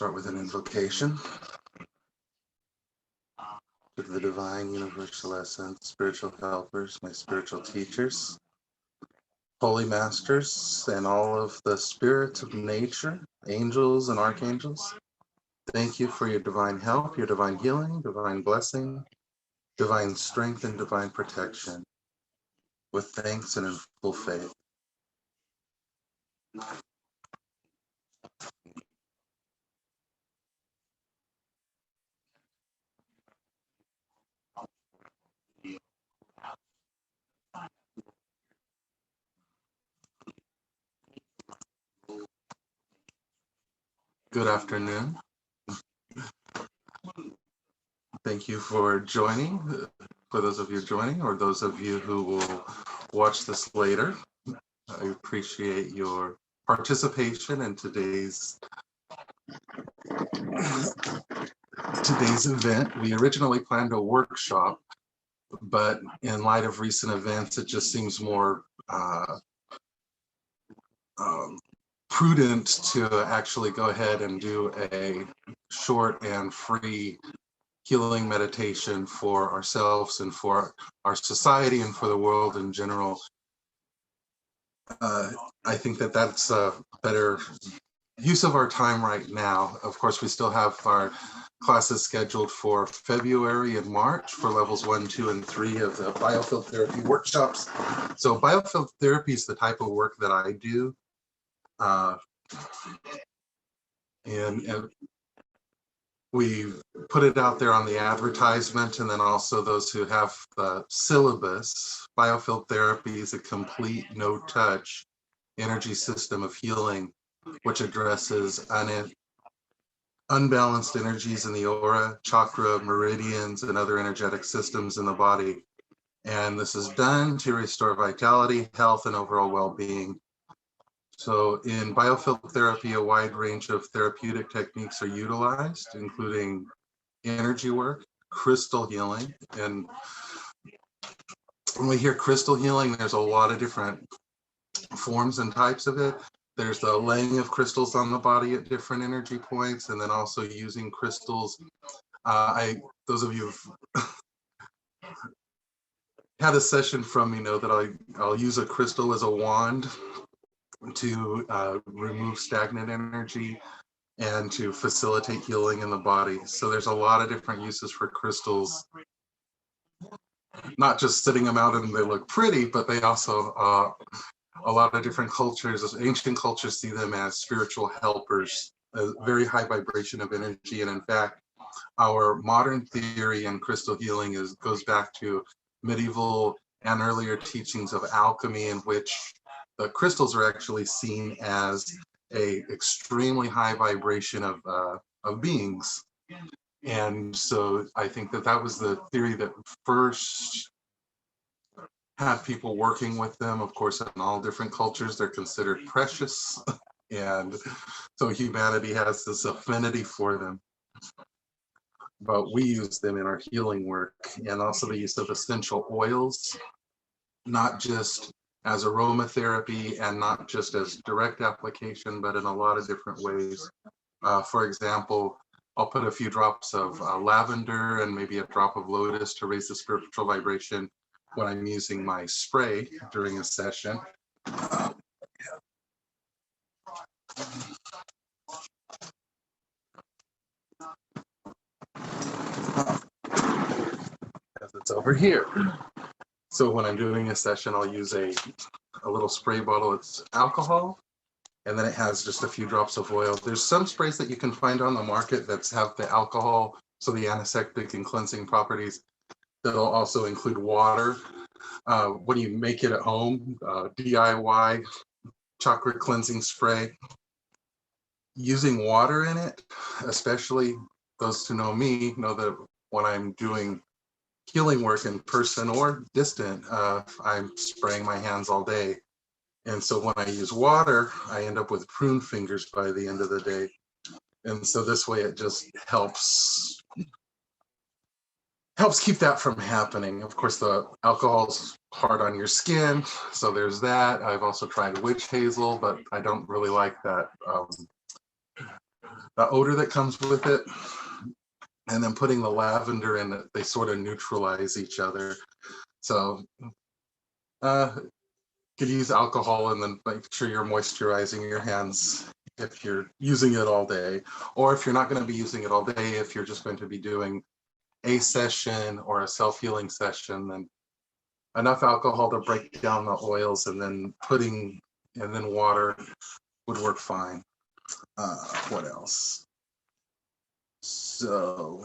Start with an invocation to the divine universal essence, spiritual helpers, my spiritual teachers, holy masters, and all of the spirits of nature, angels and archangels. Thank you for your divine help, your divine healing, divine blessing, divine strength, and divine protection. With thanks and in full faith. Good afternoon. Thank you for joining. For those of you joining, or those of you who will watch this later, I appreciate your participation in today's event. We originally planned a workshop, but in light of recent events, it just seems more prudent to actually go ahead and do a short and free healing meditation for ourselves and for our society and for the world in general. I think that that's a better use of our time right now. Of course, we still have our classes scheduled for February and March for levels 1, 2, and 3 of the Biofield Therapy workshops. So Biofield Therapy is the type of work that I do. And we put it out there on the advertisement, and then also those who have the syllabus. Biofield Therapy is a complete no-touch energy system of healing, which addresses unbalanced energies in the aura, chakra, meridians, and other energetic systems in the body. And this is done to restore vitality, health, and overall well-being. So in Biofield Therapy, a wide range of therapeutic techniques are utilized, including energy work, crystal healing. And when we hear crystal healing, there's a lot of different forms and types of it. There's the laying of crystals on the body at different energy points, and then also using crystals. Those of you who've had a session from me know that I'll use a crystal as a wand to remove stagnant energy and to facilitate healing in the body. So there's a lot of different uses for crystals, not just sitting them out and they look pretty, but they also, a lot of different cultures, ancient cultures see them as spiritual helpers, a very high vibration of energy. And in fact, our modern theory in crystal healing goes back to medieval and earlier teachings of alchemy, in which the crystals are actually seen as a extremely high vibration of beings. And so I think that was the theory that first had people working with them. Of course, in all different cultures, they're considered precious. And so humanity has this affinity for them. But we use them in our healing work, and also the use of essential oils, not just as aromatherapy and not just as direct application, but in a lot of different ways. For example, I'll put a few drops of lavender and maybe a drop of lotus to raise the spiritual vibration when I'm using my spray during a session. As it's over here. So when I'm doing a session, I'll use a little spray bottle. It's alcohol, and then it has just a few drops of oil. There's some sprays that you can find on the market that have the alcohol, so the antiseptic and cleansing properties, that'll also include water. When you make it at home, DIY chakra cleansing spray, using water in it, especially those who know me know that when I'm doing healing work in person or distant, I'm spraying my hands all day. And so when I use water, I end up with prune fingers by the end of the day. And so this way it just helps keep that from happening. Of course, the alcohol's hard on your skin, so there's that. I've also tried witch hazel, but I don't really like that odor that comes with it, and then putting the lavender in it, they sort of neutralize each other. So could use alcohol and then make sure you're moisturizing your hands if you're using it all day, or if you're not going to be using it all day, if you're just going to be doing a session or a self-healing session, then enough alcohol to break down the oils, and then water would work fine. What else? So,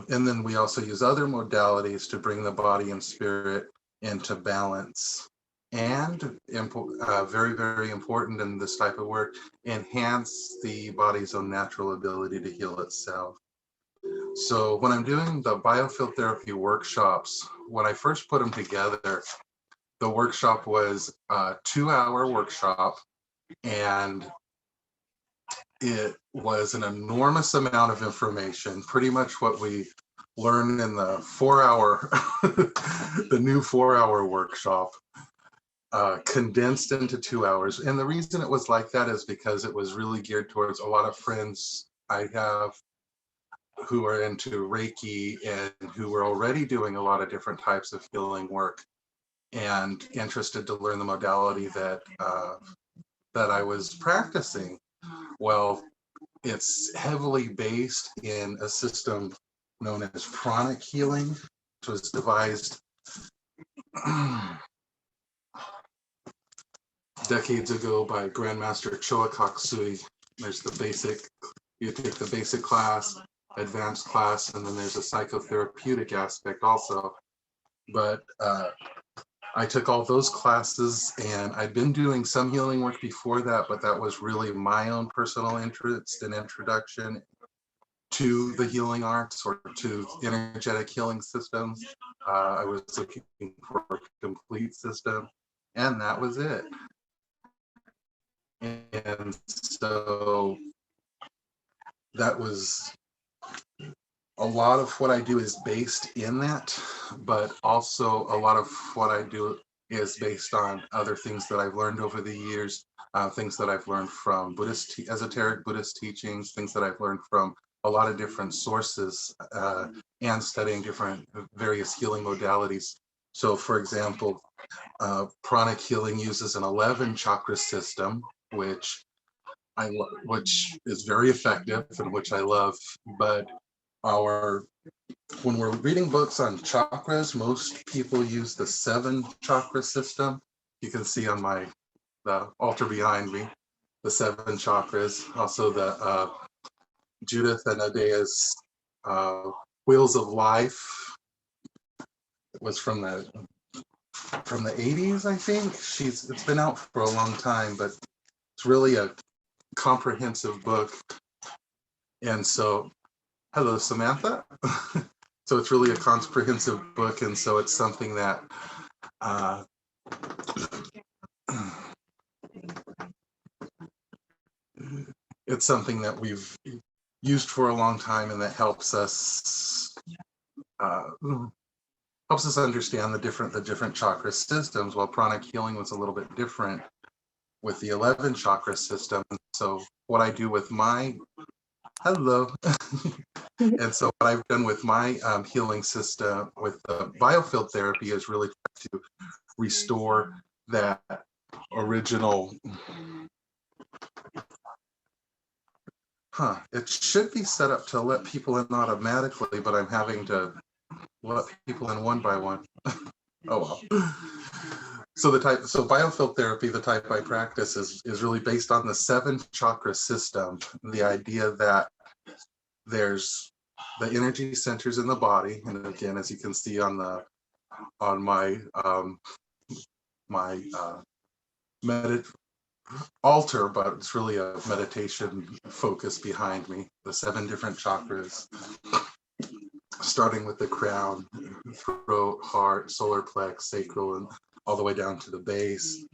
and then we also use other modalities to bring the body and spirit into balance. And very, very important in this type of work, enhance the body's own natural ability to heal itself. So when I'm doing the Biofield Therapy workshops, when I first put them together, the workshop was a 2-hour workshop, and it was an enormous amount of information, pretty much what we learned in the 4-hour, the new 4-hour workshop, condensed into 2 hours. And the reason it was like that is because it was really geared towards a lot of friends I have who are into Reiki and who were already doing a lot of different types of healing work and interested to learn the modality that I was practicing. Well, it's heavily based in a system known as pranic healing, which was devised decades ago by Grandmaster Choa Koksui. There's the basic, you take the basic class, advanced class, and then there's a psychotherapeutic aspect also. But I took all those classes, and I'd been doing some healing work before that, but that was really my own personal interest and introduction to the healing arts or to energetic healing systems. I was looking for a complete system, and that was it. And so that was a lot of what I do is based in that, but also a lot of what I do is based on other things that I've learned over the years, things that I've learned from esoteric Buddhist teachings, things that I've learned from a lot of different sources, and studying different various healing modalities. So for example, pranic healing uses an 11 chakra system, which is very effective and which I love. But when we're reading books on chakras, most people use the 7 chakra system. You can see on the altar behind me, the 7 chakras. Also the Judith and Adea's Wheels of Life. It was from the 80s, I think. It's been out for a long time, but it's really a comprehensive book. And so, hello, Samantha. So it's really a comprehensive book, and so it's something that we've used for a long time, and that helps us understand the different chakra systems. While pranic healing was a little bit different with the 11 chakra system. So what I do with my and so what I've done with my healing system with the Biofield Therapy is really to restore that original. It should be set up to let people in automatically, but I'm having to let people in one by one. Oh well. So Biofield Therapy, the type I practice, is really based on the 7 chakra system. The idea that there's the energy centers in the body, and again, as you can see on my altar, but it's really a meditation focus behind me. The 7 different chakras, starting with the crown, throat, heart, solar plex, sacral, and all the way down to the base,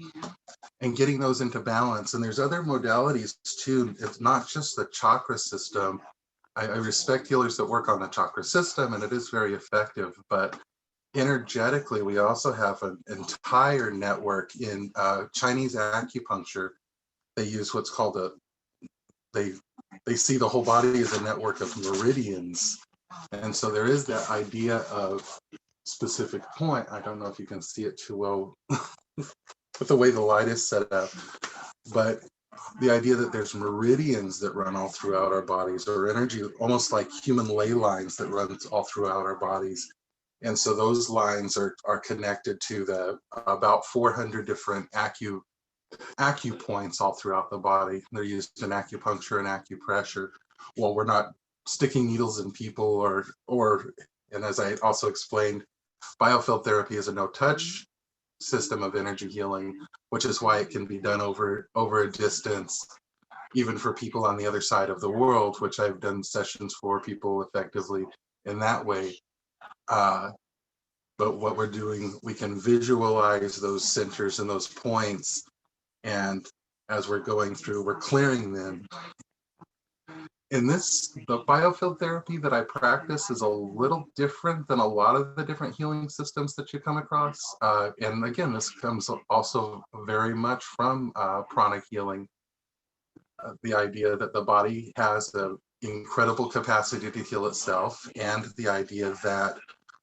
and getting those into balance. And there's other modalities too. It's not just the chakra system. I respect healers that work on the chakra system, and it is very effective, but energetically, we also have an entire network in Chinese acupuncture. They use what's called they see the whole body as a network of meridians. And so there is that idea of specific point. I don't know if you can see it too well with the way the light is set up, but the idea that there's meridians that run all throughout our bodies, or energy, almost like human ley lines that runs all throughout our bodies. And so those lines are connected to the about 400 different acupoints all throughout the body. They're used in acupuncture and acupressure. Well, we're not sticking needles in people, or and as I also explained, Biofield Therapy is a no-touch system of energy healing, which is why it can be done over a distance, even for people on the other side of the world, which I've done sessions for people effectively in that way. But what we're doing, we can visualize those centers and those points, and as we're going through, we're clearing them. In the biofield therapy that I practice is a little different than a lot of the different healing systems that you come across. And again, this comes also very much from pranic healing. The idea that the body has an incredible capacity to heal itself, and the idea that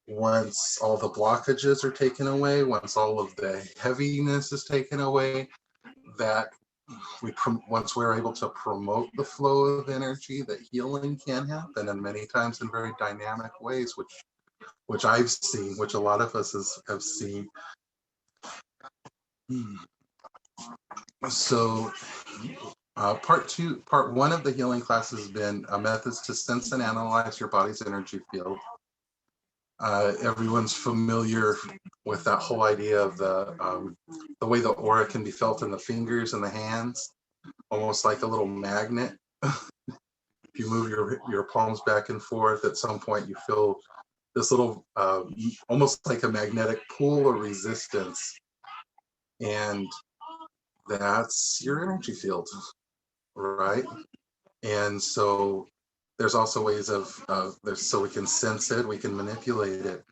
once all the blockages are taken away, once all of the heaviness is taken away, that once we're able to promote the flow of energy, that healing can happen, and many times in very dynamic ways, which I've seen, which a lot of us have seen. So part one of the healing class has been methods to sense and analyze your body's energy field. Everyone's familiar with that whole idea of the way the aura can be felt in the fingers and the hands, almost like a little magnet. If you move your palms back and forth, at some point you feel this little, almost like a magnetic pull or resistance, and that's your energy field, right? And so there's also ways so we can sense it, we can manipulate it.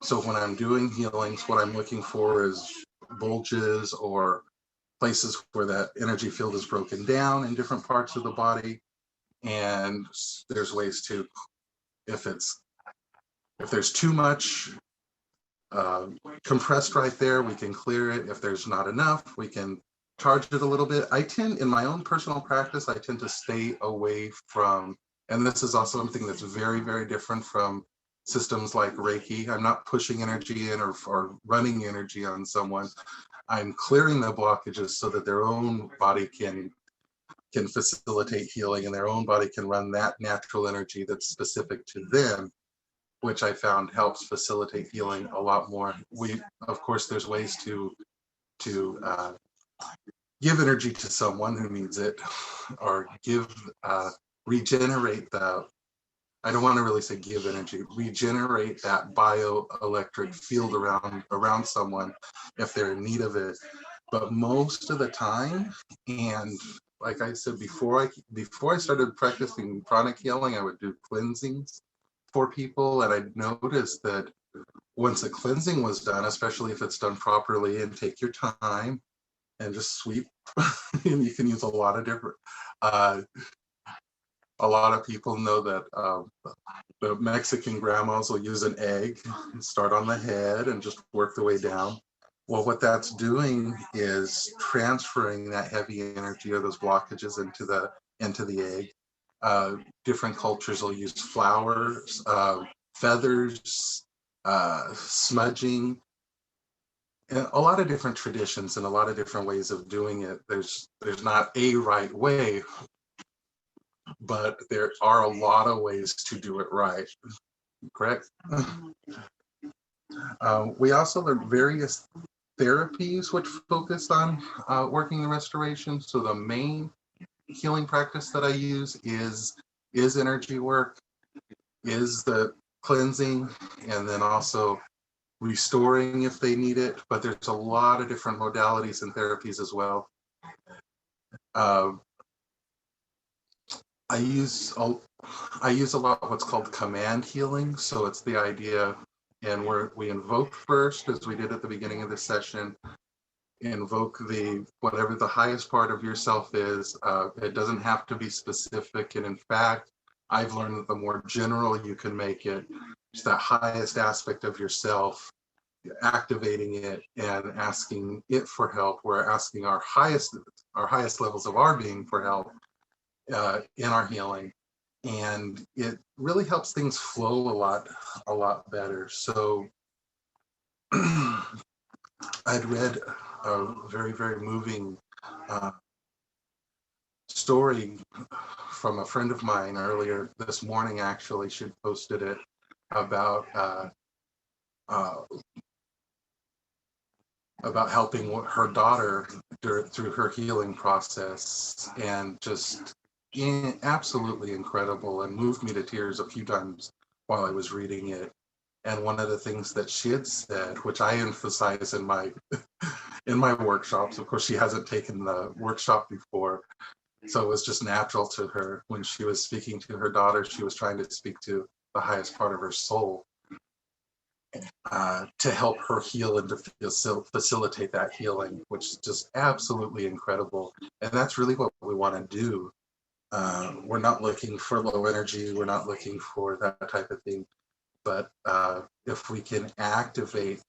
So when I'm doing healings, what I'm looking for is bulges or places where that energy field is broken down in different parts of the body. And there's ways to, if there's too much compressed right there, we can clear it. If there's not enough, we can charge it a little bit. In my own personal practice, I tend to stay away from, and this is also something that's very, very different from systems like Reiki. I'm not pushing energy in or running energy on someone. I'm clearing the blockages so that their own body can facilitate healing, and their own body can run that natural energy that's specific to them, which I found helps facilitate healing a lot more. Of course, there's ways to give energy to someone who needs it, or regenerate I don't want to really say give energy, regenerate that bioelectric field around someone if they're in need of it. But most of the time, and like I said, before I started practicing pranic healing, I would do cleansings for people, and I noticed that once a cleansing was done, especially if it's done properly, and take your time and just sweep, and you can use a lot of different. A lot of people know that the Mexican grandmas will use an egg and start on the head and just work the way down. Well, what that's doing is transferring that heavy energy or those blockages into the egg. Different cultures will use flowers, feathers, smudging, and a lot of different traditions and a lot of different ways of doing it. There's not a right way, but there are a lot of ways to do it right. Correct? We also learned various therapies which focused on working the restoration. So the main healing practice that I use is energy work, is the cleansing, and then also restoring if they need it. But there's a lot of different modalities and therapies as well. I use a lot what's called command healing. So it's the idea, and we invoke first, as we did at the beginning of the session, invoke whatever the highest part of yourself is. It doesn't have to be specific. And in fact, I've learned that the more general you can make it, it's that highest aspect of yourself, activating it and asking it for help. We're asking our highest levels of our being for help in our healing. And it really helps things flow a lot better. So I'd read a very, very moving story from a friend of mine earlier this morning. Actually, she posted it about helping her daughter through her healing process, and just absolutely incredible, and moved me to tears a few times while I was reading it. And one of the things that she had said, which I emphasize in my workshops, of course she hasn't taken the workshop before, so it was just natural to her. When she was speaking to her daughter, she was trying to speak to the highest part of her soul, to help her heal and to facilitate that healing, which is just absolutely incredible. And that's really what we want to do. We're not looking for low energy. We're not looking for that type of thing. But if we can activate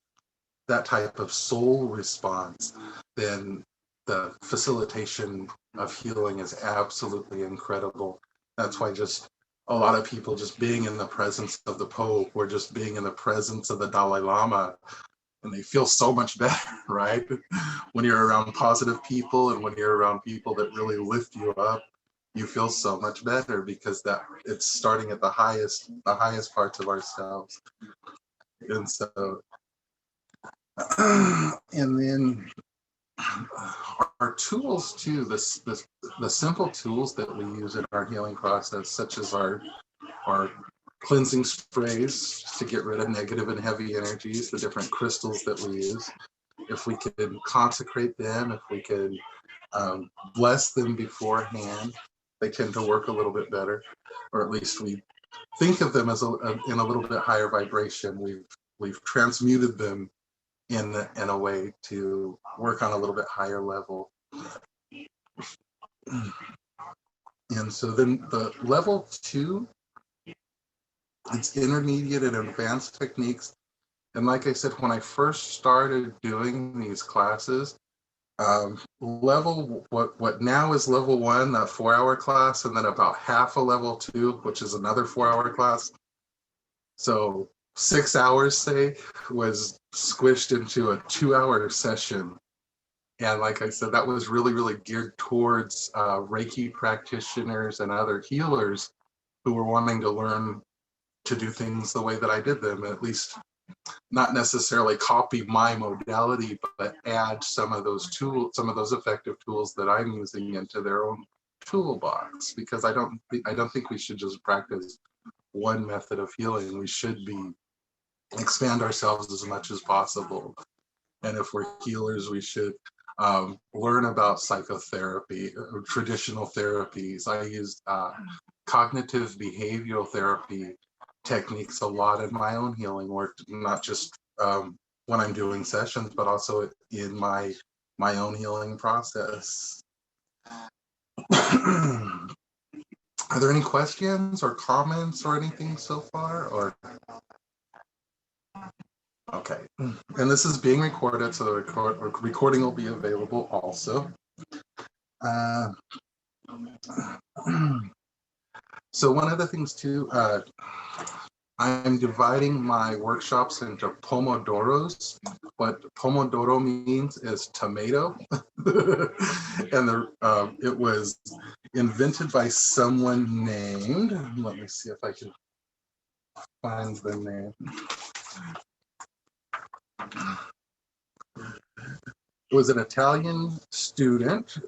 that type of soul response, then the facilitation of healing is absolutely incredible. That's why just a lot of people just being in the presence of the Pope, or just being in the presence of the Dalai Lama, and they feel so much better, right? When you're around positive people and when you're around people that really lift you up, you feel so much better, because that it's starting at the highest parts of ourselves. And so and then our tools too, the simple tools that we use in our healing process, such as our cleansing sprays to get rid of negative and heavy energies, the different crystals that we use. If we can consecrate them, if we can bless them beforehand, they tend to work a little bit better, or at least we think of them as in a little bit higher vibration. We've transmuted them in a way to work on a little bit higher level. And so then the level 2, it's intermediate and advanced techniques. And like I said, when I first started doing these classes, what now is level 1, a 4-hour class, and then about half a level 2, which is another 4-hour class. So 6 hours, say, was squished into a 2-hour session. And like I said, that was really, really geared towards Reiki practitioners and other healers who were wanting to learn to do things the way that I did them, at least not necessarily copy my modality, but add some of those tools, some of those effective tools that I'm using into their own toolbox. Because I don't think we should just practice one method of healing. We should expand ourselves as much as possible. And if we're healers, we should learn about psychotherapy, traditional therapies. I used cognitive behavioral therapy techniques a lot in my own healing work, not just when I'm doing sessions, but also in my own healing process. Are there any questions or comments or anything so far? Or okay, and this is being recorded, so the recording will be available also. So one of the things too, I'm dividing my workshops into pomodoros. What pomodoro means is tomato, and it was invented by someone named, let me see if I can find the name. It was an Italian student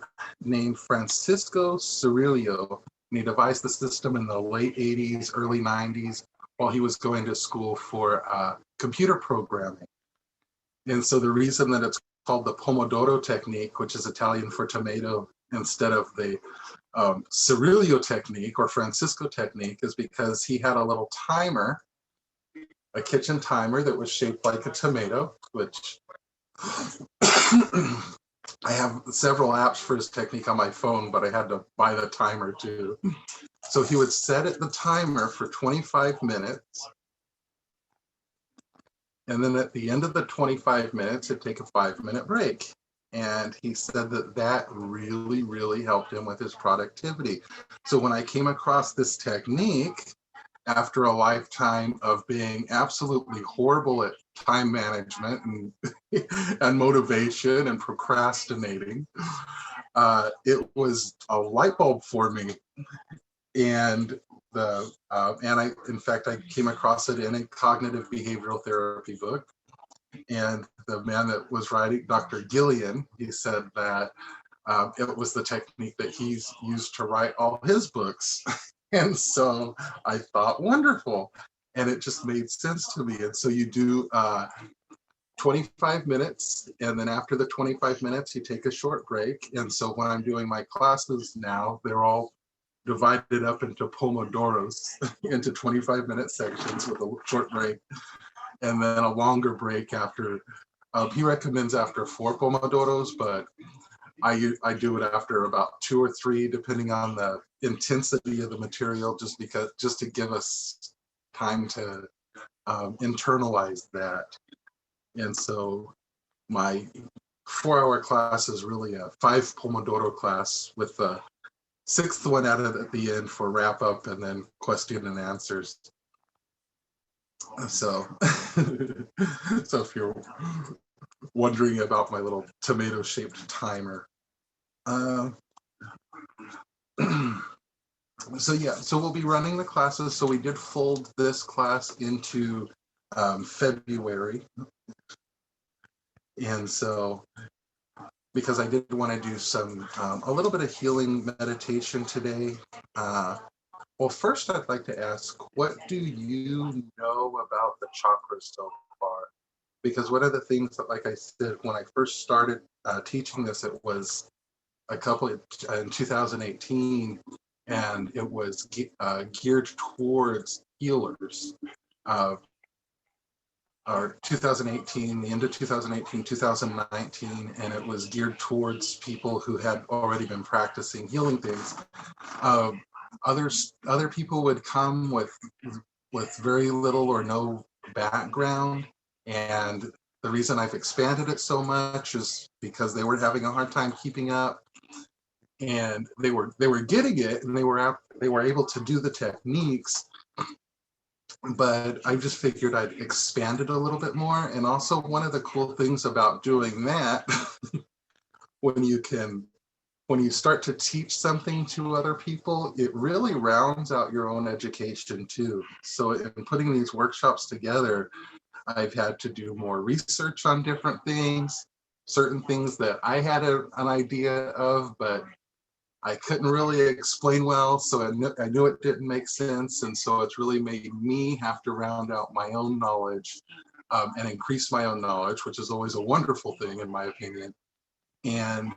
named Francisco Cirillo, and he devised the system in the late 80s, early 90s, while he was going to school for computer programming. And so the reason that it's called the Pomodoro technique, which is Italian for tomato, instead of the Cirillo technique or Francisco technique, is because he had a little timer, a kitchen timer that was shaped like a tomato, which I have several apps for his technique on my phone, but I had to buy the timer too. So he would set the timer for 25 minutes. And then at the end of the 25 minutes, he'd take a 5-minute break. And he said that that really, really helped him with his productivity. So when I came across this technique, after a lifetime of being absolutely horrible at time management and, and motivation and procrastinating, it was a light bulb for me. And in fact, I came across it in a cognitive behavioral therapy book. And the man that was writing, Dr. Gillian, he said that it was the technique that he's used to write all his books. And so I thought, wonderful. And it just made sense to me. And so you do 25 minutes, and then after the 25 minutes, you take a short break. And so when I'm doing my classes now, they're all divided up into pomodoros, into 25-minute sections with a short break, and then a longer break after. He recommends after 4 pomodoros, but I do it after about 2 or 3, depending on the intensity of the material, just to give us time to internalize that. And so my 4-hour class is really a 5 pomodoro class with the 6th one added at the end for wrap up and then question and answers. So, so if you're wondering about my little tomato-shaped timer. So yeah, so we'll be running the classes. So we did fold this class into February. And so, because I did want to do some, a little bit of healing meditation today. Well, first I'd like to ask, what do you know about the chakras so far? Because one of the things that, like I said, when I first started teaching this, it was in 2018, and it was geared towards healers. Or 2018, the end of 2018, 2019, and it was geared towards people who had already been practicing healing things. Other people would come with very little or no background, and the reason I've expanded it so much is because they were having a hard time keeping up, and they were getting it, and they were able to do the techniques. But I just figured I'd expand it a little bit more. And also one of the cool things about doing that, when you start to teach something to other people, it really rounds out your own education too. So in putting these workshops together, I've had to do more research on different things, certain things that I had an idea of, but I couldn't really explain well, so I knew it didn't make sense, and so it's really made me have to round out my own knowledge and increase my own knowledge, which is always a wonderful thing in my opinion. And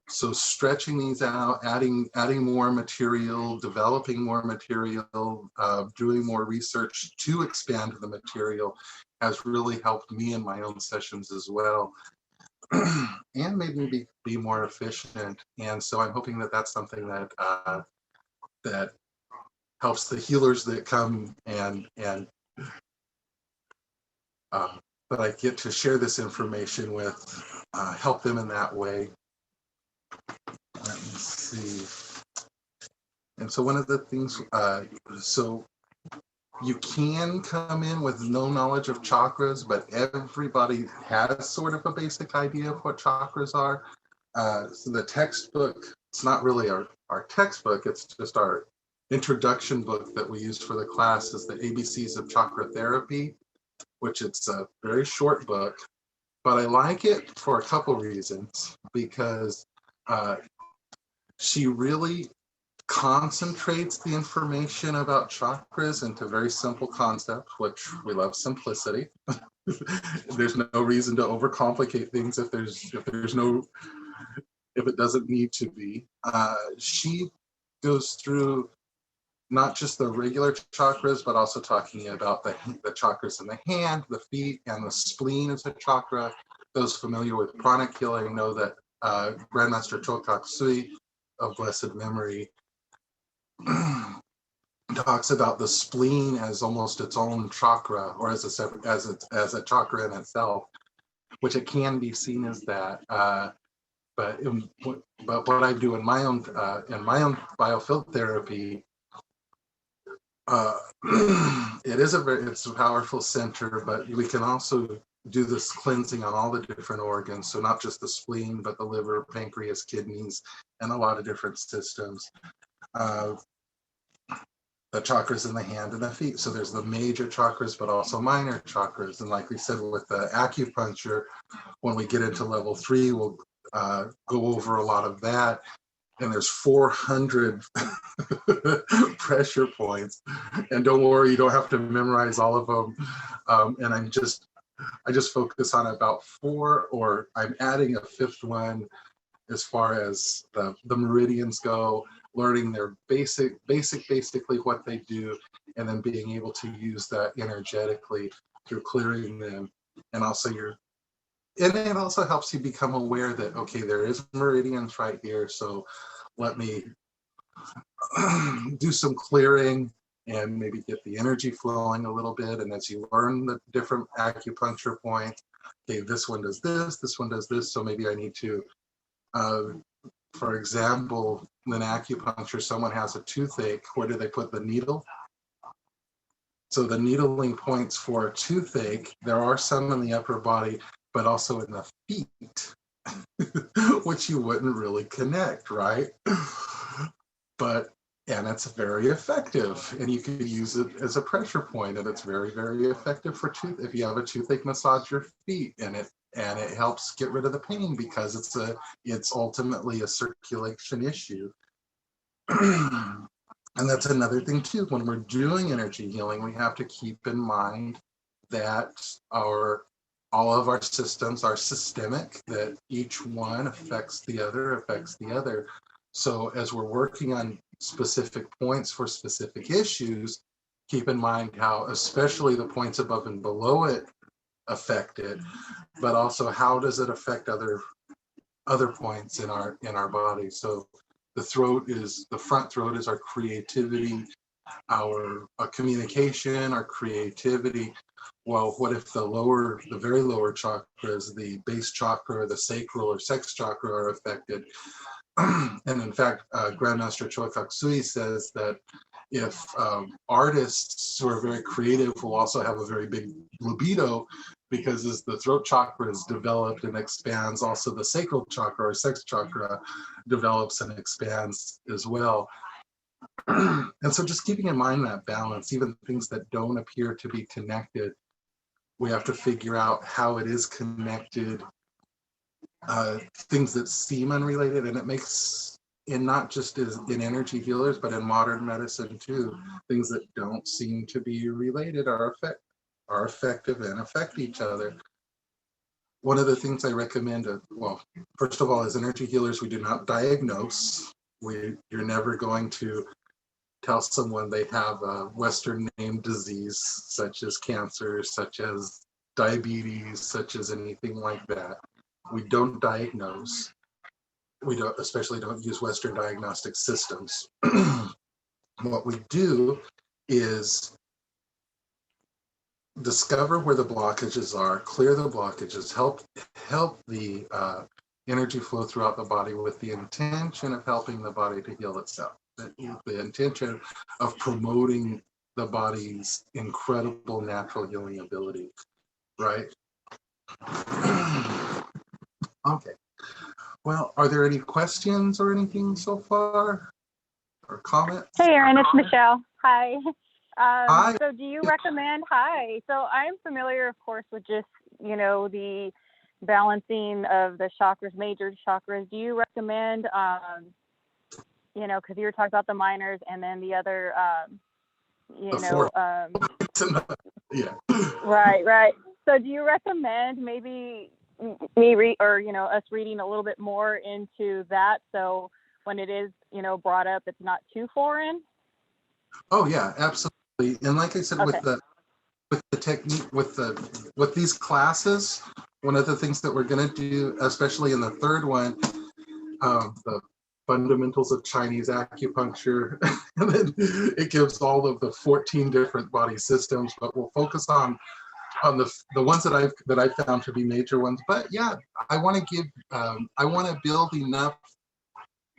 so stretching these out, adding more material, developing more material, doing more research to expand the material has really helped me in my own sessions as well. And made me be more efficient. And so I'm hoping that that's something that that helps the healers that come and that I get to share this information with, help them in that way. Let me see. And so one of the things, so you can come in with no knowledge of chakras, but everybody has sort of a basic idea of what chakras are. So the textbook, it's not really our textbook, it's just our introduction book that we use for the class, is the ABCs of Chakra Therapy, which it's a very short book, but I like it for a couple reasons, because she really concentrates the information about chakras into very simple concepts, which we love simplicity. There's no reason to overcomplicate things if it doesn't need to be. She goes through not just the regular chakras, but also talking about the chakras in the hand, the feet, and the spleen is a chakra. those familiar with pranic healing know that Grandmaster Chokak Sui of blessed memory talks about the spleen as almost its own chakra, or as a separate, as a chakra in itself, which it can be seen as that. But what I do in my own biofield therapy, it's a powerful center, but we can also do this cleansing on all the different organs. So not just the spleen, but the liver, pancreas, kidneys, and a lot of different systems. The chakras in the hand and the feet. So there's the major chakras, but also minor chakras. And like we said with the acupuncture, when we get into level 3, we'll go over a lot of that. And there's 400 pressure points. And don't worry, you don't have to memorize all of them. And I just focus on about 4, or I'm adding a 5th one as far as the meridians go, learning their basically what they do, and then being able to use that energetically through clearing them. And also and it also helps you become aware that, okay, there is meridians right here, so let me do some clearing and maybe get the energy flowing a little bit. And as you learn the different acupuncture points, okay, this one does this one does this, so maybe I need to for example, in acupuncture, someone has a toothache. Where do they put the needle? So the needling points for a toothache, there are some in the upper body, but also in the feet, which you wouldn't really connect, right? And it's very effective, and you can use it as a pressure point, and it's very, very effective for if you have a toothache, massage your feet, and it helps get rid of the pain, because it's ultimately a circulation issue. And that's another thing too. When we're doing energy healing, we have to keep in mind that all of our systems are systemic, that each one affects the other. So as we're working on specific points for specific issues, keep in mind how especially the points above and below it affect it, but also how does it affect other points in our body. So the front throat is our creativity, our communication, our creativity. Well, what if the very lower chakras, the base chakra, the sacral or sex chakra, are affected? And in fact, Grandmaster Chokak Sui says that if artists who are very creative will also have a very big libido, because as the throat chakra is developed and expands, also the sacral chakra or sex chakra develops and expands as well. And so just keeping in mind that balance, even things that don't appear to be connected, we have to figure out how it is connected. Things that seem unrelated, and it makes, and not just in energy healers, but in modern medicine too, things that don't seem to be related are effective and affect each other. One of the things I recommend, well, first of all, as energy healers, we do not diagnose. You're never going to tell someone they have a Western named disease, such as cancer, such as diabetes, such as anything like that. We don't diagnose. We especially don't use Western diagnostic systems. What we do is discover where the blockages are, clear the blockages, help the energy flow throughout the body with the intention of helping the body to heal itself. The intention of promoting the body's incredible natural healing ability, right? Okay. Well, are there any questions or anything so far? Or comments? Hey, Erin, it's Michelle. Hi. Hi. So do you recommend, so I'm familiar, of course, with just, the balancing of the chakras, major chakras. Do you recommend, because you were talking about the minors and then the other, yeah. Right. So do you recommend maybe us reading a little bit more into that, so when it is, brought up, it's not too foreign? Oh yeah, absolutely. And like I said, Okay. with the technique, with these classes, one of the things that we're going to do, especially in the third one, the fundamentals of Chinese acupuncture, and then it gives all of the 14 different body systems, but we'll focus on the ones that I found to be major ones. But yeah, I want to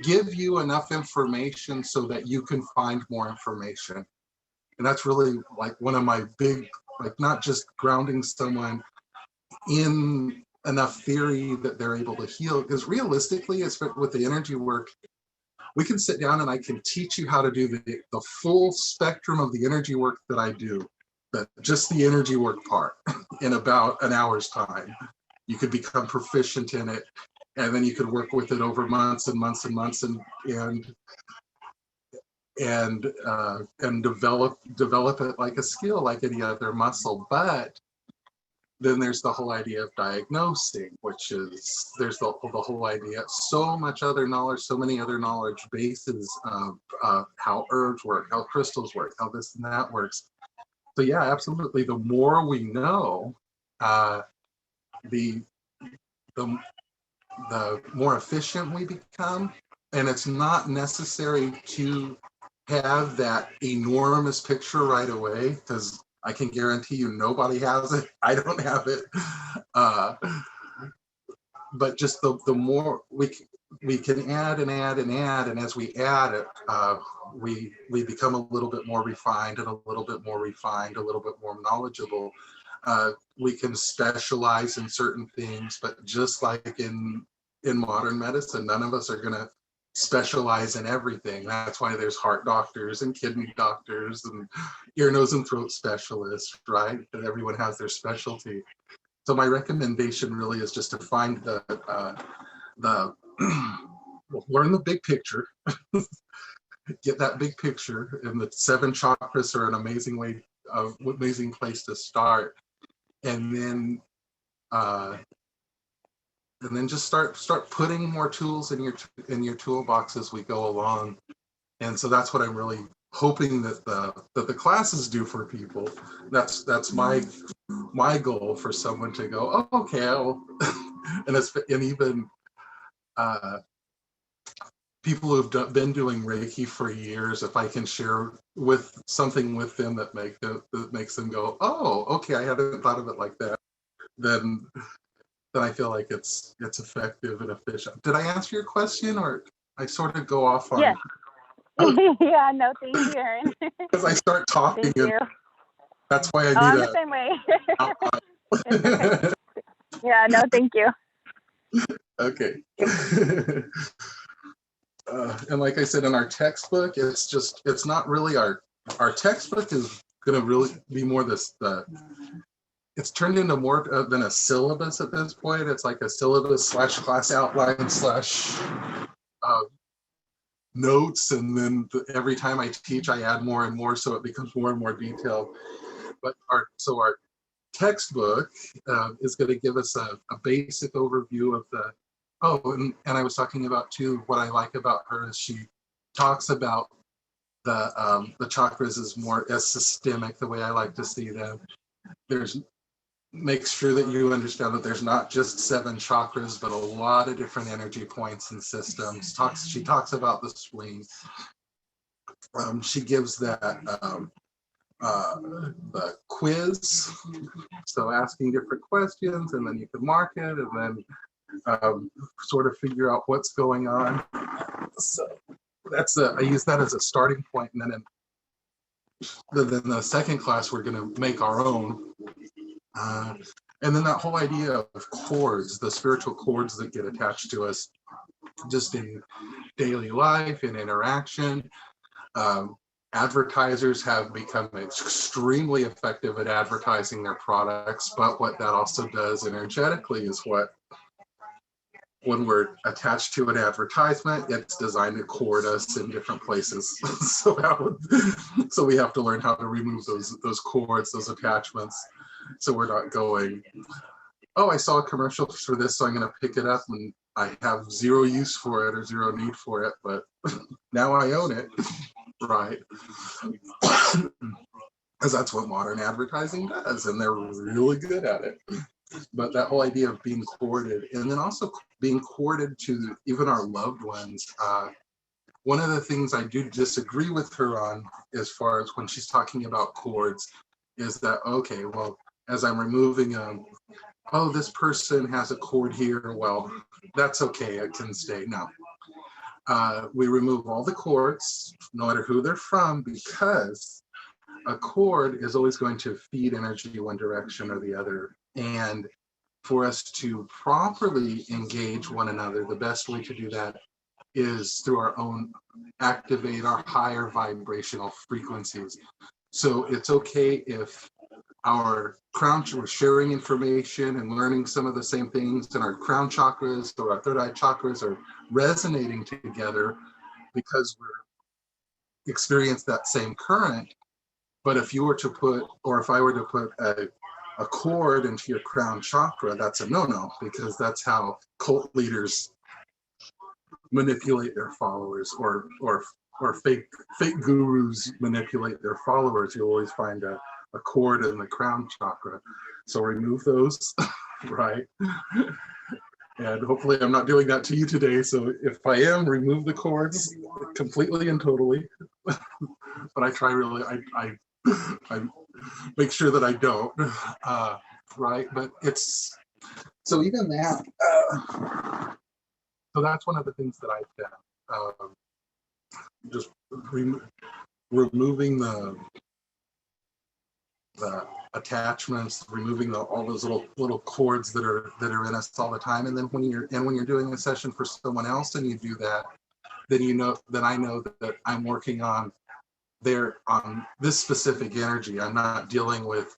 give you enough information so that you can find more information. And that's really like one of my big, like, not just grounding someone in enough theory that they're able to heal, because realistically, with the energy work, we can sit down and I can teach you how to do the full spectrum of the energy work that I do, but just the energy work part in about an hour's time. You could become proficient in it, and then you could work with it over months and months and months, and develop it like a skill, like any other muscle. But then there's the whole idea of diagnosing, which is there's the whole idea, so much other knowledge, so many other knowledge bases of how herbs work, how crystals work, how this and that works. So yeah, absolutely. The more we know, the more efficient we become. And it's not necessary to have that enormous picture right away, because I can guarantee you nobody has it. I don't have it. But just the more we can add and add and add, and as we add it, we become a little bit more refined and a little bit more refined, a little bit more knowledgeable. We can specialize in certain things, but just like in modern medicine, none of us are going to specialize in everything. That's why there's heart doctors and kidney doctors and ear, nose, and throat specialists, right? And everyone has their specialty. So my recommendation really is just to find learn the big picture, get that big picture, and the 7 chakras are an amazing place to start. And then just start putting more tools in your toolbox as we go along. And so that's what I'm really hoping that the classes do for people. That's my goal, for someone to go, oh, okay, and even people who've been doing Reiki for years, if I can share something with them that makes them go, oh, okay, I hadn't thought of it like that, then I feel like it's effective and efficient. Did I answer your question, or I sort of go off on? Yes. Yeah, no, thank you, Aaron. Because I start talking, Thank you. That's why I need I'm the same way. Okay. Yeah, no, thank you. Okay. And like I said, in our textbook, it's not really our textbook is going to really be more it's turned into more than a syllabus at this point. It's like a syllabus / class outline / notes, and then every time I teach, I add more and more, so it becomes more and more detailed. But our textbook is going to give us a basic overview of and I was talking about too, what I like about her is she talks about the chakras as systemic, the way I like to see them. Makes sure that you understand that there's not just 7 chakras, but a lot of different energy points and systems. She talks about the spleen. She gives that the quiz, so asking different questions, and then you can mark it, and then sort of figure out what's going on. So I use that as a starting point, and then in the second class we're going to make our own. And then that whole idea of cords, the spiritual cords that get attached to us just in daily life, in interaction. Advertisers have become extremely effective at advertising their products, but what that also does energetically is when we're attached to an advertisement, it's designed to cord us in different places. So we have to learn how to remove those cords, those attachments. So we're not going, oh, I saw a commercial for this, so I'm going to pick it up, and I have zero use for it or zero need for it, but now I own it, right? because that's what modern advertising does, and they're really good at it. But that whole idea of being courted, and then also being courted to even our loved ones. One of the things I do disagree with her on, as far as when she's talking about cords, is that, okay, well, as I'm removing them, oh, this person has a cord here, well, that's okay, it can stay. No. We remove all the cords, no matter who they're from, because a cord is always going to feed energy one direction or the other. And for us to properly engage one another, the best way to do that is through our own, activate our higher vibrational frequencies. So it's okay if our crown, we're sharing information and learning some of the same things, and our crown chakras or our third eye chakras are resonating together because we're experience that same current. But if you were to put, or if I were to put a cord into your crown chakra, that's a no-no, because that's how cult leaders manipulate their followers, or fake gurus manipulate their followers. You always find a cord in the crown chakra. So remove those, right? And hopefully I'm not doing that to you today. So if I am, remove the cords completely and totally. But I try really, I make sure that I don't, right? But it's, so even that, so that's one of the things that I found. Just removing the attachments, removing all those little cords that are in us all the time. And then when you're doing a session for someone else and you do that, then I know that I'm working on this specific energy. I'm not dealing with,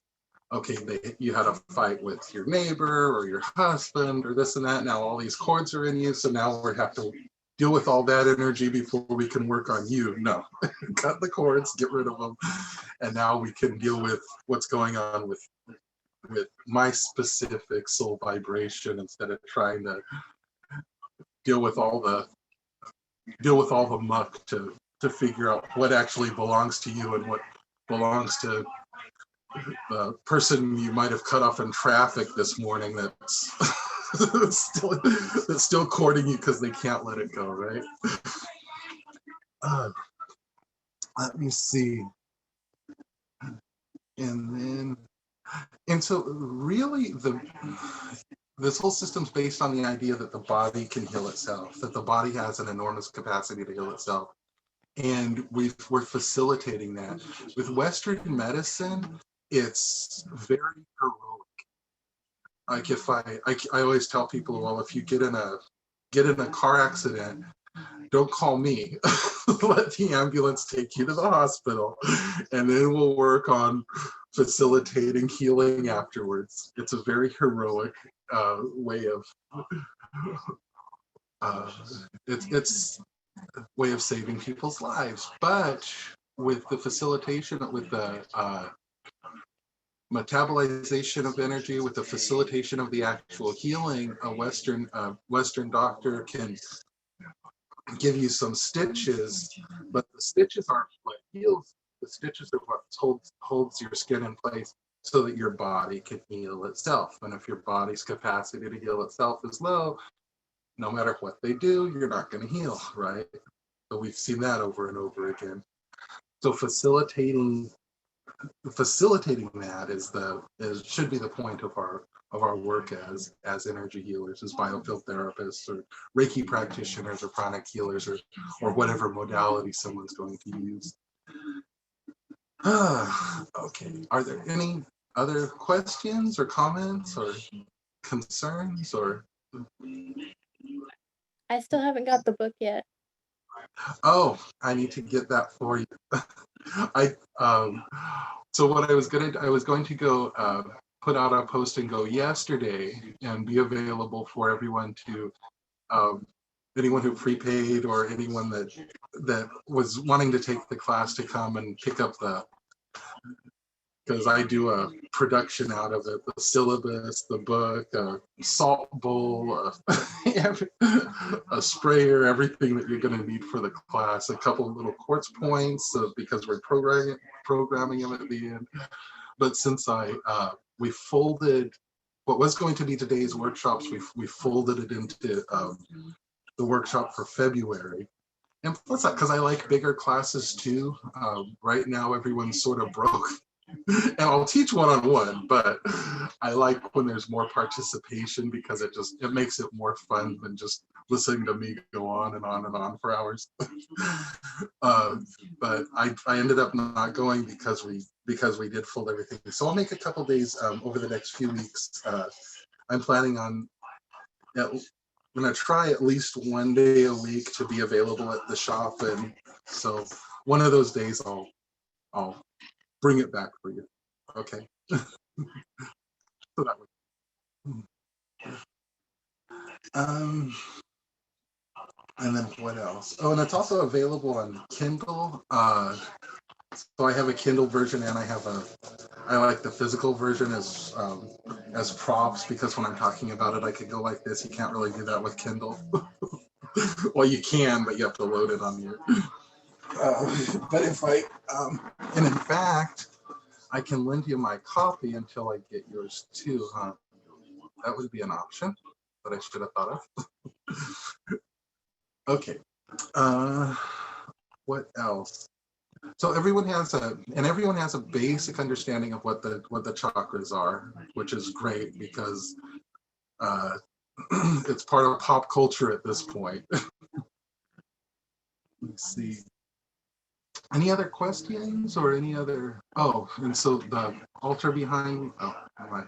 okay, you had a fight with your neighbor or your husband or this and that. Now all these cords are in you, so now we have to deal with all that energy before we can work on you. No, cut the cords, get rid of them, and now we can deal with what's going on with my specific soul vibration, instead of trying to deal with all the muck to figure out what actually belongs to you and what belongs to the person you might have cut off in traffic this morning that's still courting you because they can't let it go, right? Let me see. And so really this whole system's based on the idea that the body can heal itself, that the body has an enormous capacity to heal itself. And we're facilitating that. With Western medicine, it's very heroic. Like if I always tell people, well, if you get in a car accident, don't call me. Let the ambulance take you to the hospital, and then we'll work on facilitating healing afterwards. It's a very heroic way of it's a way of saving people's lives. But with the facilitation, with the metabolization of energy, with the facilitation of the actual healing, a Western doctor can give you some stitches, but the stitches aren't what heals. The stitches are what holds your skin in place so that your body can heal itself. And if your body's capacity to heal itself is low, no matter what they do, you're not going to heal, right? So we've seen that over and over again. So facilitating that should be the point of our work as energy healers, as biofield therapists or Reiki practitioners or pranic healers or whatever modality someone's going to use. Okay, are there any other questions or comments or concerns? Or I still haven't got the book yet. Oh, I need to get that for you. So what I was going to go put out a post and go yesterday and be available for everyone to, anyone who prepaid or anyone that was wanting to take the class to come and pick up because I do a production out of it, the syllabus, the book, a salt bowl, a sprayer, everything that you're going to need for the class, a couple of little quartz points because we're programming them at the end. But since we folded what was going to be today's workshops, we folded it into the workshop for February. And plus that, because I like bigger classes too. Right now, everyone's sort of broke. And I'll teach one-on-one, but I like when there's more participation because it makes it more fun than just listening to me go on and on and on for hours. But I ended up not going because we did fold everything. So I'll make a couple days over the next few weeks. I'm planning on I'm going to try at least one day a week to be available at the shop, and so one of those days I'll bring it back for you. Okay. So that would, and then what else? Oh, and it's also available on Kindle. So I have a Kindle version, and I like the physical version as props, because when I'm talking about it, I could go like this. You can't really do that with Kindle. Well, you can, but you have to load it on your. But if and in fact, I can lend you my copy until I get yours too, huh? That would be an option that I should have thought of. Okay. What else? So everyone has a basic understanding of what the chakras are, which is great because it's part of pop culture at this point. Let's see. Any other questions or any other? Oh, and so the altar behind. Oh, right.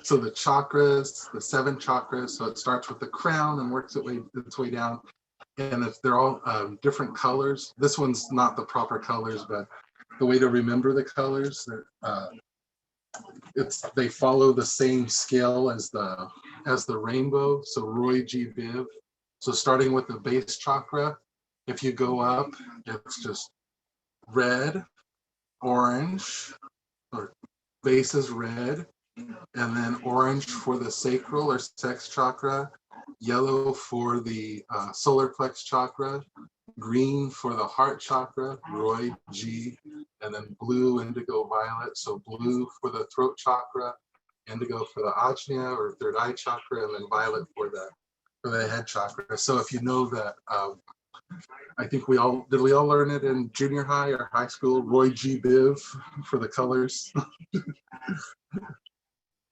So the chakras, the 7 chakras. So it starts with the crown and works its way down. And if they're all different colors, this one's not the proper colors, but the way to remember the colors, they follow the same scale as the rainbow. So Roy G. Biv. So starting with the base chakra, if you go up, it's just red, orange, or base is red, and then orange for the sacral or sex chakra, yellow for the solar plex chakra, green for the heart chakra, Roy G, and then blue, indigo, violet. So blue for the throat chakra, indigo for the ajna or third eye chakra, and then violet for the head chakra. So if you know that, I think we all learn it in junior high or high school, Roy G. Biv for the colors.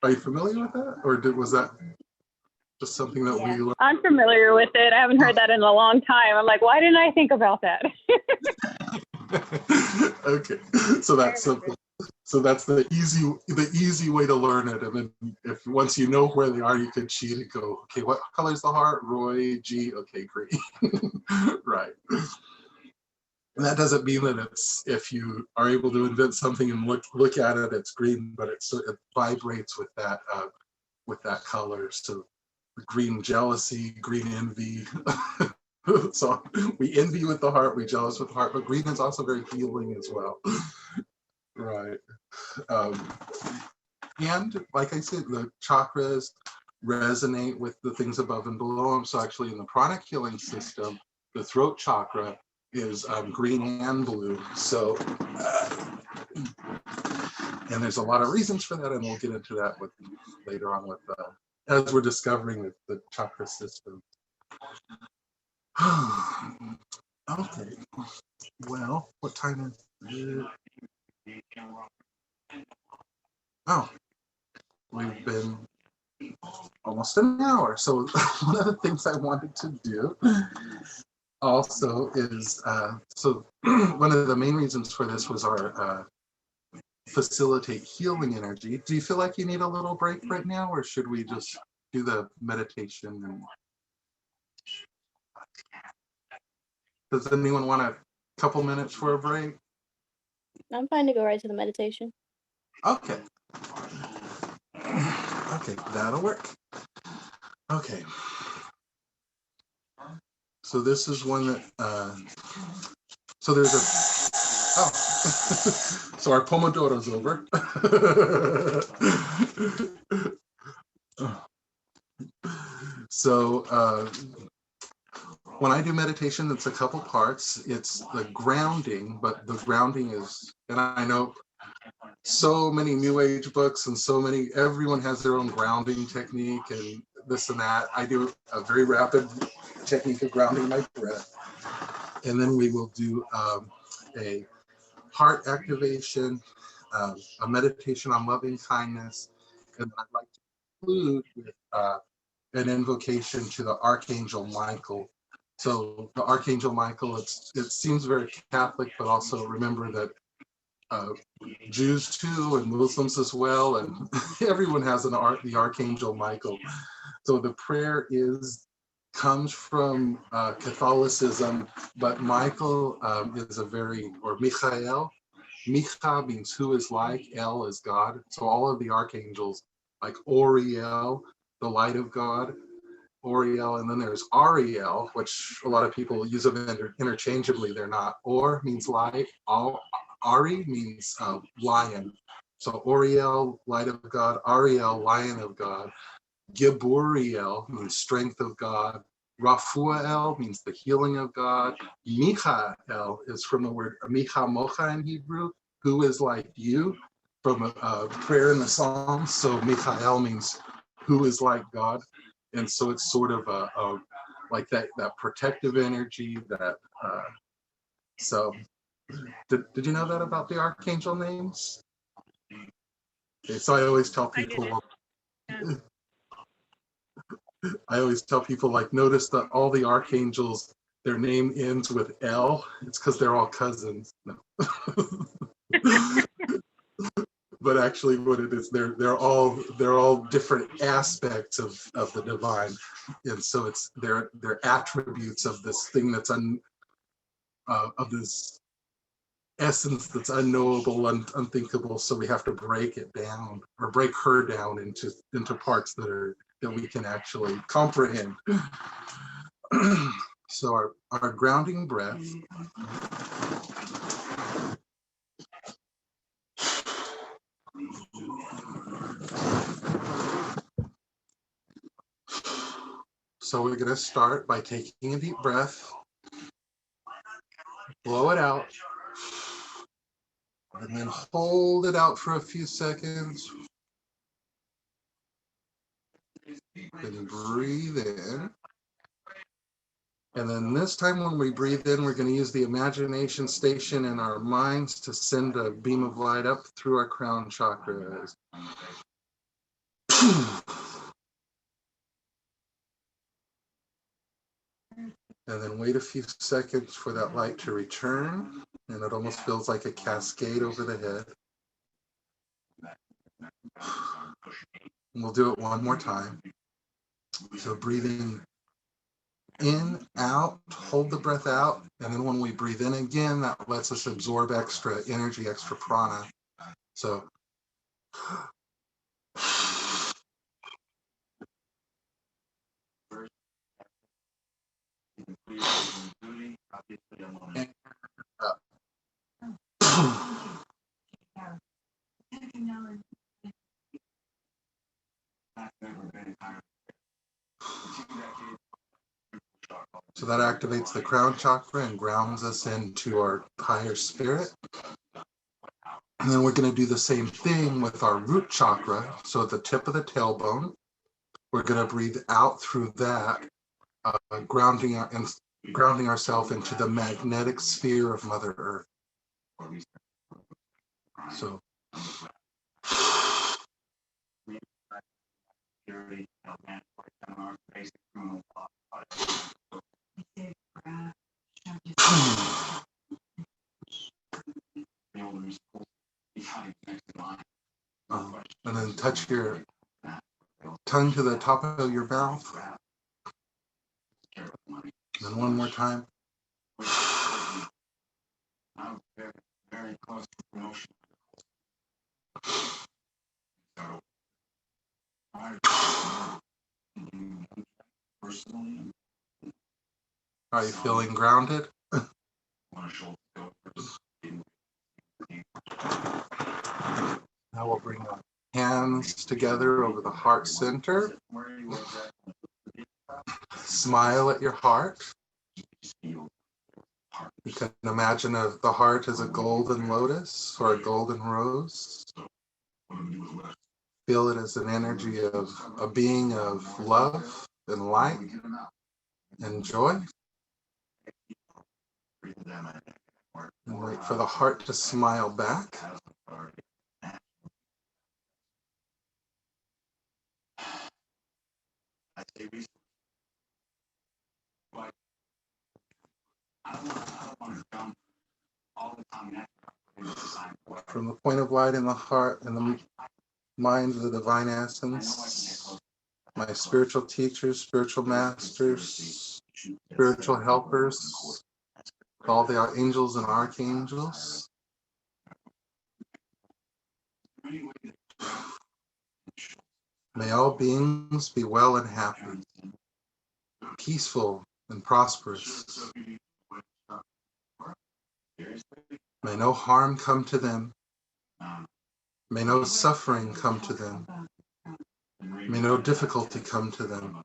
Are you familiar with that? Or was that just something that we learned? I'm familiar with it. I haven't heard that in a long time. I'm like, why didn't I think about that? Okay, so that's simple. So that's the easy way to learn it. And then if once you know where they are, you can cheat and go, okay, what color is the heart? Roy G. Okay, great. Right. And that doesn't mean that if you are able to invent something and look at it, it's green, but it vibrates with that color. So green jealousy, green envy. So we envy with the heart, we jealous with the heart, but green is also very healing as well. Right. And like I said, the chakras resonate with the things above and below them. So actually in the pranic healing system, the throat chakra is green and blue. So, and there's a lot of reasons for that, and we'll get into that later on as we're discovering the chakra system. Okay. Well, what time is it? Oh, we've been almost an hour. So one of the things I wanted to do also is, so one of the main reasons for this was our facilitate healing energy. Do you feel like you need a little break right now, or should we just do the meditation? Does anyone want a couple minutes for a break? I'm fine to go right to the meditation. Okay. Okay, that'll work. Okay. So this is one that, so there's So our Pomodoro's over. So when I do meditation, it's a couple parts. It's the grounding, but the grounding is, and I know so many new age books and everyone has their own grounding technique and this and that. I do a very rapid technique of grounding my breath. And then we will do a heart activation, a meditation on loving kindness. And I'd like to conclude with an invocation to the Archangel Michael. So the Archangel Michael, it seems very Catholic, but also remember that Jews too, and Muslims as well, and everyone has the Archangel Michael. So the prayer comes from Catholicism, but Michael is or Michael. Micha means who is like, El is God. So all of the archangels, like Oriel, the light of God, Oriel, and then there's Ariel, which a lot of people use them interchangeably. They're not. Or means light. Ari means lion. So Oriel, light of God. Ariel, lion of God. Giburiel means strength of God. Raphuel means the healing of God. Michael is from the word Micha Mocha in Hebrew, who is like you, from a prayer in the Psalms. So Michael means who is like God. And so it's sort of like that protective energy that so did you know that about the archangel names? Okay, so I always tell people like, notice that all the archangels, their name ends with L. It's because they're all cousins. No. But actually what it is, they're all different aspects of the divine. And so it's they're attributes of this thing that's of this essence that's unknowable and unthinkable. So we have to break it down, or break her down into parts that we can actually comprehend. So our grounding breath. So we're going to start by taking a deep breath, blow it out, and then hold it out for a few seconds. Then breathe in. And then this time when we breathe in, we're going to use the imagination station in our minds to send a beam of light up through our crown chakras. And then wait a few seconds for that light to return. And it almost feels like a cascade over the head. And we'll do it one more time. So breathing in, out, hold the breath out. And then when we breathe in again, that lets us absorb extra energy, extra prana. So and up. So that activates the crown chakra and grounds us into our higher spirit. And then we're going to do the same thing with our root chakra. So at the tip of the tailbone, we're going to breathe out through that, grounding ourselves into the magnetic sphere of Mother Earth. So and then touch your tongue to the top of your mouth. And one more time. Are you feeling grounded? Now we'll bring our hands together over the heart center. Smile at your heart. You can imagine the heart as a golden lotus or a golden rose. Feel it as an energy of a being of love and light and joy. And wait for the heart to smile back. From the point of light in the heart and the mind of the divine essence, my spiritual teachers, spiritual masters, spiritual helpers, all the angels and archangels. May all beings be well and happy, peaceful and prosperous. May no harm come to them. May no suffering come to them. May no difficulty come to them.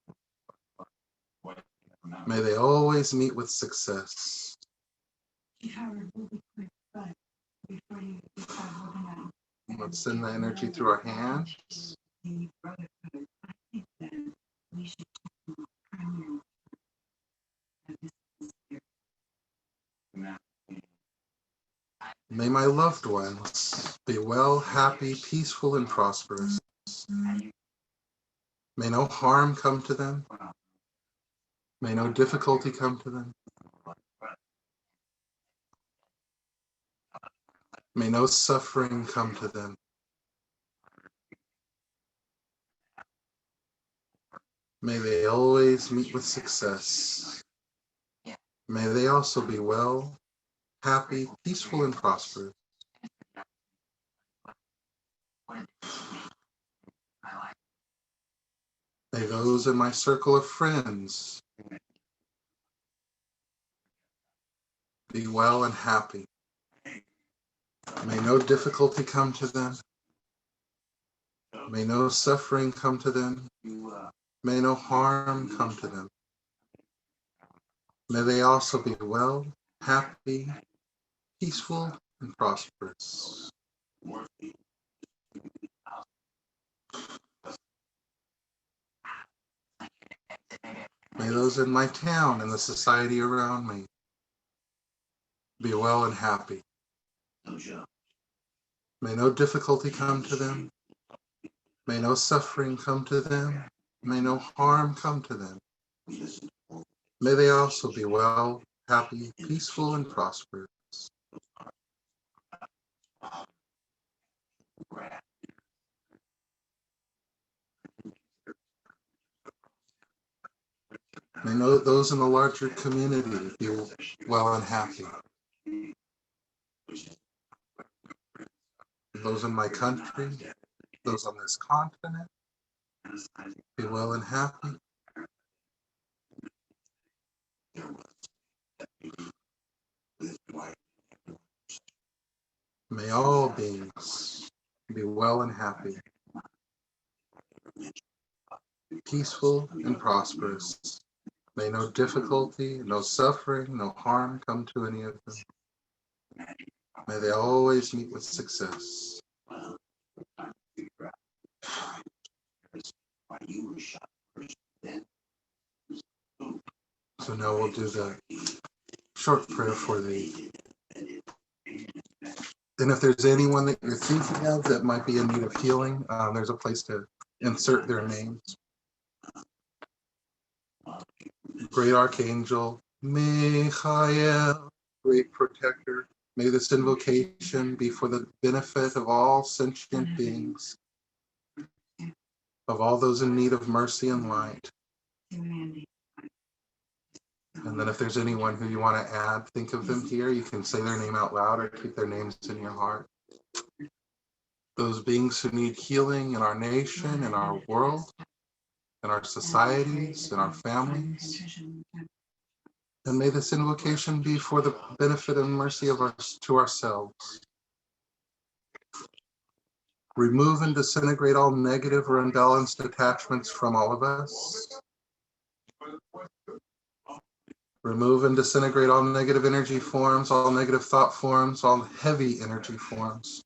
May they always meet with success. Let's send the energy through our hands. May my loved ones be well, happy, peaceful, and prosperous. May no harm come to them. May no difficulty come to them. May no suffering come to them. May they always meet with success. May they also be well, happy, peaceful, and prosperous. May those in my circle of friends be well and happy. May no difficulty come to them. May no suffering come to them. May no harm come to them. May they also be well, happy, peaceful, and prosperous. May those in my town and the society around me be well and happy. May no difficulty come to them. May no suffering come to them. May no harm come to them. May they also be well, happy, peaceful, and prosperous. May those in the larger community be well and happy. Those in my country, those on this continent, be well and happy. May all beings be well and happy, peaceful and prosperous. May no difficulty, no suffering, no harm come to any of them. May they always meet with success. So now we'll do the short prayer for thee. And if there's anyone that you're thinking of that might be in need of healing, there's a place to insert their names. Great Archangel Michael, great protector, may this invocation be for the benefit of all sentient beings, of all those in need of mercy and light. And then if there's anyone who you want to add, think of them here. You can say their name out loud or keep their names in your heart. Those beings who need healing in our nation, in our world, in our societies, in our families. And may this invocation be for the benefit and mercy of to ourselves. Remove and disintegrate all negative or unbalanced attachments from all of us. Remove and disintegrate all negative energy forms, all negative thought forms, all heavy energy forms.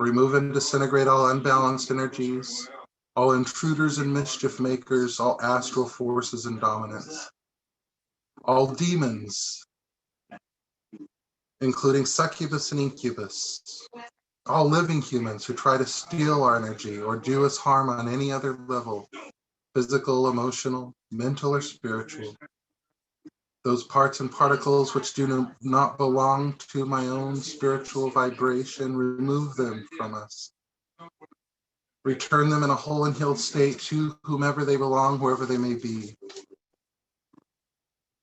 Remove and disintegrate all unbalanced energies, all intruders and mischief makers, all astral forces and dominance, all demons, including succubus and incubus, all living humans who try to steal our energy or do us harm on any other level, physical, emotional, mental, or spiritual. Those parts and particles which do not belong to my own spiritual vibration, remove them from us. Return them in a whole and healed state to whomever they belong, wherever they may be,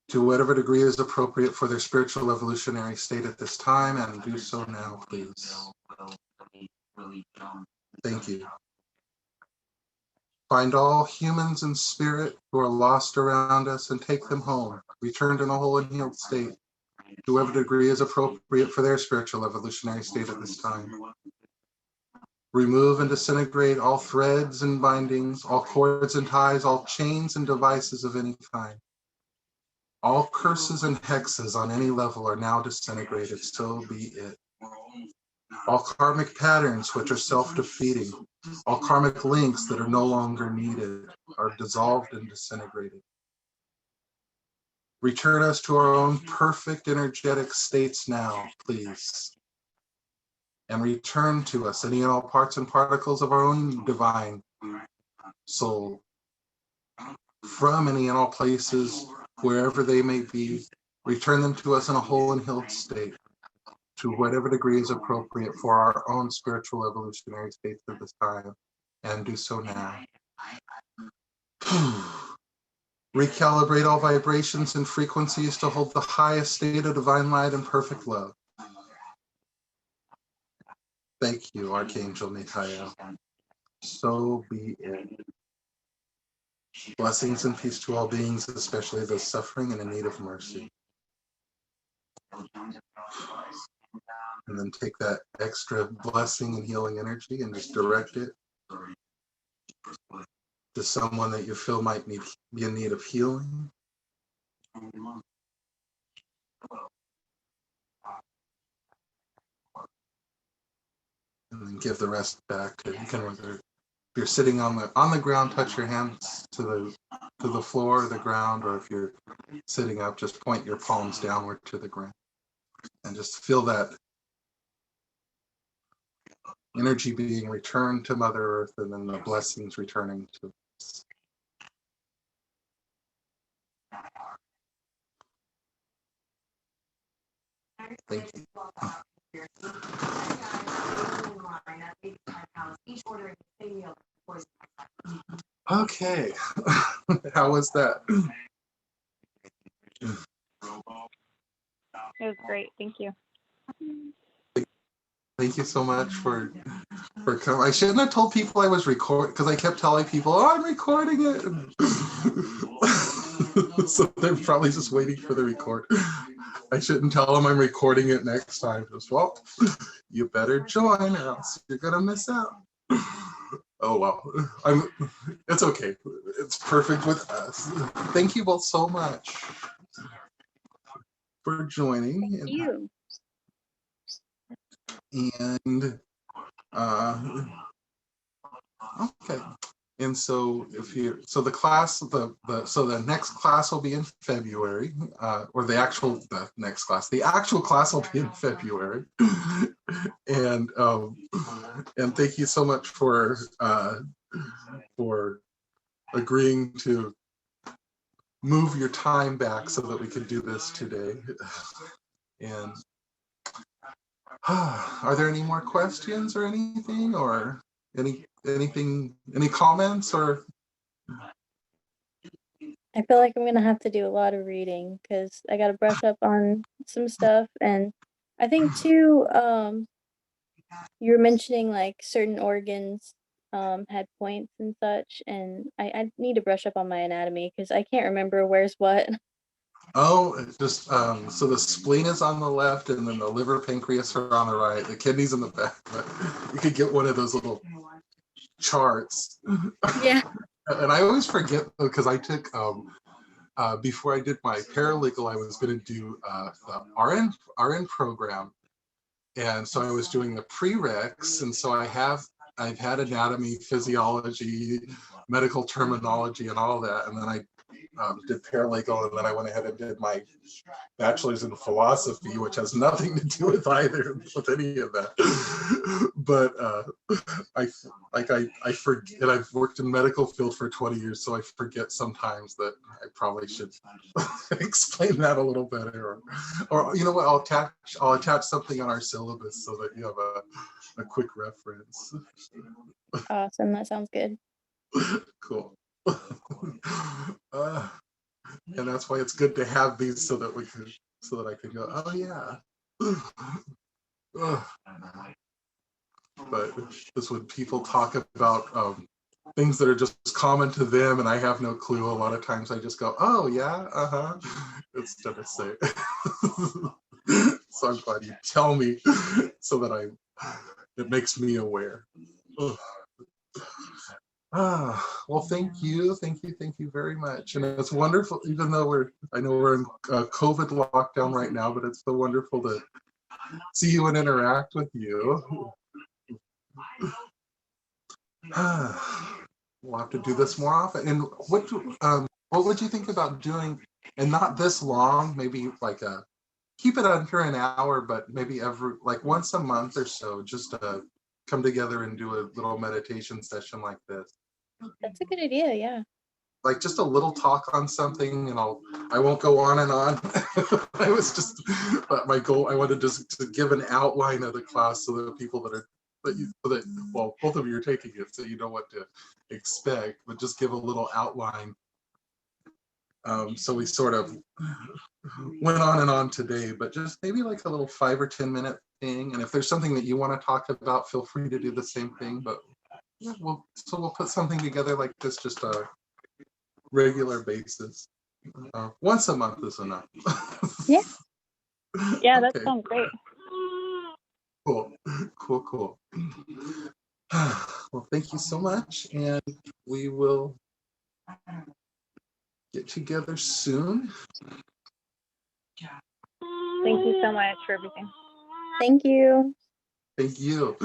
to whatever degree is appropriate for their spiritual evolutionary state at this time, and do so now, please. Thank you. Find all humans in spirit who are lost around us and take them home, returned in a whole and healed state, to whatever degree is appropriate for their spiritual evolutionary state at this time. Remove and disintegrate all threads and bindings, all cords and ties, all chains and devices of any kind. All curses and hexes on any level are now disintegrated, so be it. All karmic patterns which are self-defeating, all karmic links that are no longer needed are dissolved and disintegrated. Return us to our own perfect energetic states now, please. And return to us any and all parts and particles of our own divine soul from any and all places, wherever they may be. Return them to us in a whole and healed state, to whatever degree is appropriate for our own spiritual evolutionary states at this time, and do so now. Recalibrate all vibrations and frequencies to hold the highest state of divine light and perfect love. Thank you, Archangel Michael. So be it. Blessings and peace to all beings, especially those suffering and in need of mercy. And then take that extra blessing and healing energy and just direct it to someone that you feel might be in need of healing. And then give the rest back to, you can, whether if you're sitting on the ground, touch your hands to the floor or the ground, or if you're sitting up, just point your palms downward to the ground and just feel that energy being returned to Mother Earth, and then the blessings returning to us. Thank you. Okay. How was that? It was great. Thank you. Thank you so much for coming. I shouldn't have told people I was recording, because I kept telling people, oh, I'm recording it. So they're probably just waiting for the record. I shouldn't tell them I'm recording it next time. Just, well, you better join or else you're going to miss out. Oh, well, it's okay. It's perfect with us. Thank you both so much for joining. Thank you. And okay. And so the class, the next class will be in February, or the actual class will be in February. And thank you so much for agreeing to move your time back so that we could do this today. And are there any more questions or anything, or any comments? Or I feel like I'm gonna have to do a lot of reading because I gotta brush up on some stuff, and I think too, you were mentioning like certain organs had points and such, and I need to brush up on my anatomy because I can't remember where's what. Oh, it just so the spleen is on the left, and then the liver, pancreas are on the right. The kidneys in the back. But you could get one of those little charts. Yeah. And I always forget because I took before I did my paralegal, I was going to do the RN program, and so I was doing the prereqs, and so I've had anatomy, physiology, medical terminology, and all that, and then I did paralegal, and then I went ahead and did my bachelor's in philosophy, which has nothing to do with either with any of that. But I forget, and I've worked in medical field for 20 years, so I forget sometimes that I probably should explain that a little better, or you know what, I'll attach something on our syllabus so that you have a quick reference. Awesome. That sounds good. Cool. And that's why it's good to have these so that I can go, oh yeah. But just when people talk about things that are just common to them and I have no clue, a lot of times I just go, oh yeah, instead of say. So I'm glad you tell me so that it makes me aware. Well, thank you very much. And it's wonderful, even though I know we're in COVID lockdown right now, but it's so wonderful to see you and interact with you. We'll have to do this more often. And what would you think about doing, and not this long, maybe like keep it under an hour, but maybe like once a month or so, just come together and do a little meditation session like this. That's a good idea. Yeah. Like just a little talk on something, and I won't go on and on. I was just, but my goal, I wanted to give an outline of the class so that people well, both of you are taking it, so you know what to expect, but just give a little outline. So we sort of went on and on today, but just maybe like a little 5 or 10 minute thing. And if there's something that you want to talk about, feel free to do the same thing. But yeah, we'll put something together like this, just a regular basis. Once a month is enough. Yeah. Yeah, that Okay. sounds great. Cool. Well, thank you so much, and we will get together soon. Thank you so much for everything. Thank you. Thank you.